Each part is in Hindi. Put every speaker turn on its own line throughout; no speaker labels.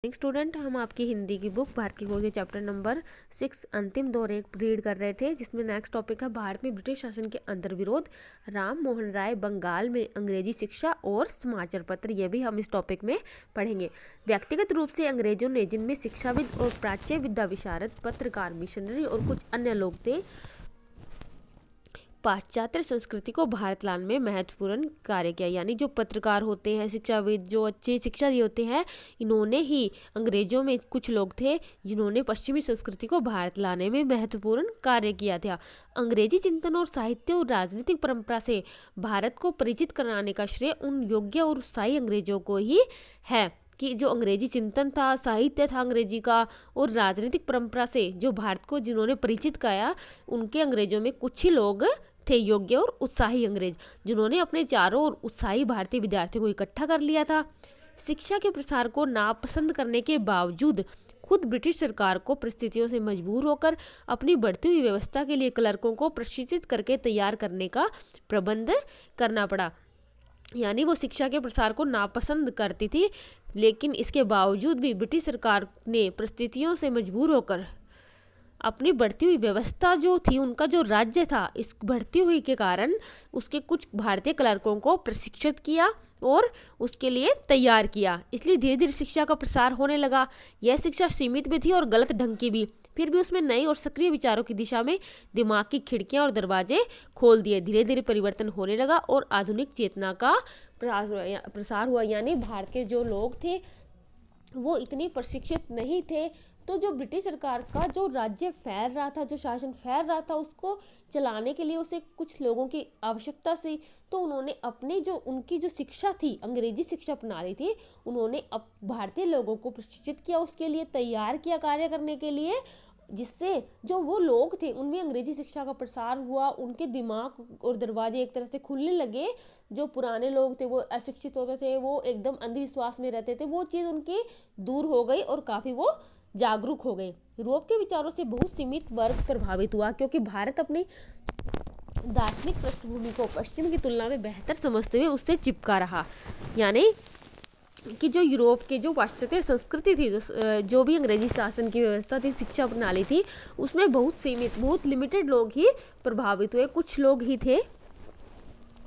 स्टूडेंट, हम आपकी हिंदी की बुक भारत की खोज के चैप्टर नंबर 6 अंतिम दौर एक रीड कर रहे थे, जिसमें नेक्स्ट टॉपिक है भारत में ब्रिटिश शासन के अंतर्विरोध, राम मोहन राय, बंगाल में अंग्रेजी शिक्षा और समाचार पत्र। ये भी हम इस टॉपिक में पढ़ेंगे। व्यक्तिगत रूप से अंग्रेजों ने, जिनमें शिक्षाविद और प्राच्य विद्या विशारद, पत्रकार, मिशनरी और कुछ अन्य लोग थे, पाश्चात्य संस्कृति को भारत लाने में महत्वपूर्ण कार्य किया। यानी जो पत्रकार होते हैं, शिक्षाविद, जो अच्छी शिक्षा दिए होते हैं, इन्होंने ही, अंग्रेजों में कुछ लोग थे जिन्होंने पश्चिमी संस्कृति को भारत लाने में महत्वपूर्ण कार्य किया था। अंग्रेजी चिंतन और साहित्य और राजनीतिक परंपरा से भारत को परिचित कराने का श्रेय उन योग्य और उत्साही अंग्रेजों को ही है कि जो अंग्रेजी चिंतन था, साहित्य था अंग्रेजी का, और राजनीतिक परंपरा से जो भारत को जिन्होंने परिचित कराया, उनके अंग्रेजों में कुछ ही लोग थे योग्य और उत्साही अंग्रेज, जिन्होंने अपने चारों ओर उत्साही भारतीय विद्यार्थियों को इकट्ठा कर लिया था। शिक्षा के प्रसार को नापसंद करने के बावजूद खुद ब्रिटिश सरकार को परिस्थितियों से मजबूर होकर अपनी बढ़ती हुई व्यवस्था के लिए क्लर्कों को प्रशिक्षित करके तैयार करने का प्रबंध करना पड़ा। यानी वो शिक्षा के प्रसार को नापसंद करती थी, लेकिन इसके बावजूद भी ब्रिटिश सरकार ने परिस्थितियों से मजबूर होकर अपनी बढ़ती हुई व्यवस्था जो थी, उनका जो राज्य था, इस बढ़ती हुई के कारण उसके कुछ भारतीय क्लर्कों को प्रशिक्षित किया और उसके लिए तैयार किया। इसलिए धीरे धीरे शिक्षा का प्रसार होने लगा। यह शिक्षा सीमित भी थी और गलत ढंग की भी, फिर भी उसमें नए और सक्रिय विचारों की दिशा में दिमाग की खिड़कियां और दरवाजे खोल दिए। धीरे धीरे परिवर्तन होने लगा और आधुनिक चेतना का प्रसार हुआ। यानी भारत के जो लोग थे वो इतने प्रशिक्षित नहीं थे, तो जो ब्रिटिश सरकार का जो राज्य फैल रहा था, जो शासन फैल रहा था, उसको चलाने के लिए उसे कुछ लोगों की आवश्यकता थी। तो उन्होंने अपनी जो उनकी जो शिक्षा थी, अंग्रेजी शिक्षा प्रणाली थी, उन्होंने अब भारतीय लोगों को प्रशिक्षित किया, उसके लिए तैयार किया कार्य करने के लिए, जिससे जो वो लोग थे उनमें अंग्रेजी शिक्षा का प्रसार हुआ, उनके दिमाग और दरवाजे एक तरह से खुलने लगे। जो पुराने लोग थे वो अशिक्षित होते थे, वो एकदम अंधविश्वास में रहते थे, वो चीज़ उनकी दूर हो गई और काफ़ी वो जागरूक हो गए। यूरोप के विचारों से बहुत सीमित वर्ग प्रभावित हुआ, क्योंकि भारत अपनी दार्शनिक पृष्ठभूमि को पश्चिम की तुलना में बेहतर समझते हुए उससे चिपका रहा। यानी कि जो यूरोप के जो पाश्चात्य संस्कृति थी, जो भी अंग्रेजी शासन की व्यवस्था थी, शिक्षा प्रणाली थी, उसमें बहुत सीमित, बहुत लिमिटेड लोग ही प्रभावित हुए। कुछ लोग ही थे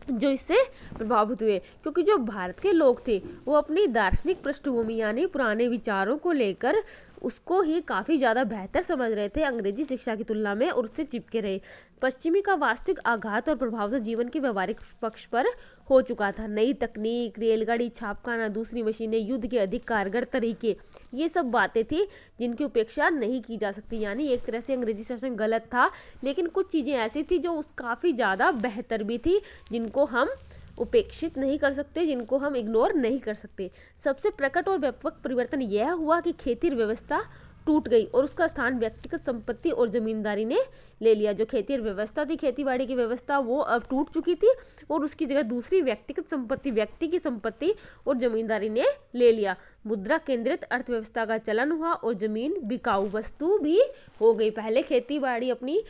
जो इससे प्रभावित हुए, क्योंकि जो भारत के लोग थे वो अपनी दार्शनिक पृष्ठभूमि यानी पुराने विचारों को लेकर उसको ही काफ़ी ज़्यादा बेहतर समझ रहे थे अंग्रेजी शिक्षा की तुलना में, और उससे चिपके रहे। पश्चिमी का वास्तविक आघात और प्रभाव तो जीवन के व्यवहारिक पक्ष पर हो चुका था। नई तकनीक, रेलगाड़ी, छापखाना, दूसरी मशीनें, युद्ध के अधिक कारगर तरीके, ये सब बातें थी जिनकी उपेक्षा नहीं की जा सकती। यानी एक तरह से अंग्रेजी शासन गलत था, लेकिन कुछ चीज़ें ऐसी थी जो उस काफ़ी ज़्यादा बेहतर भी थी, जिनको हम उपेक्षित नहीं कर सकते, जिनको हम इग्नोर नहीं कर सकते। सबसे प्रकट और व्यापक परिवर्तन यह हुआ कि खेती व्यवस्था टूट गई और उसका स्थान व्यक्तिगत संपत्ति और जमींदारी ने ले लिया। जो खेती व्यवस्था थी, खेतीबाड़ी की व्यवस्था, वो अब टूट चुकी थी और उसकी जगह दूसरी व्यक्तिगत संपत्ति, व्यक्ति की संपत्ति और जमींदारी ने ले लिया। मुद्रा केंद्रित अर्थव्यवस्था का चलन हुआ और जमीन बिकाऊ वस्तु भी हो गई। पहले खेतीबाड़ी अपनी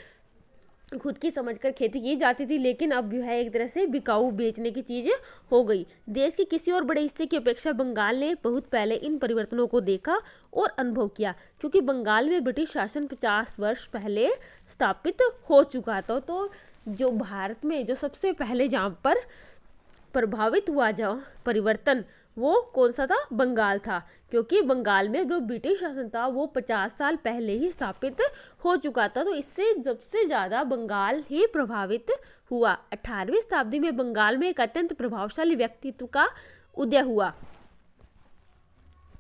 खुद की समझकर खेती की जाती थी, लेकिन अब जो है एक तरह से बिकाऊ बेचने की चीज़ हो गई। देश के किसी और बड़े हिस्से की अपेक्षा बंगाल ने बहुत पहले इन परिवर्तनों को देखा और अनुभव किया, क्योंकि बंगाल में ब्रिटिश शासन 50 वर्ष पहले स्थापित हो चुका था। तो जो भारत में जो सबसे पहले जहाँ पर प्रभावित हुआ जो परिवर्तन, वो कौन सा था? बंगाल था, क्योंकि बंगाल में जो ब्रिटिश शासन था वो 50 साल पहले ही स्थापित हो चुका था। तो इससे सबसे ज़्यादा बंगाल ही प्रभावित हुआ। 18वीं शताब्दी में बंगाल में एक अत्यंत प्रभावशाली व्यक्तित्व का उदय हुआ।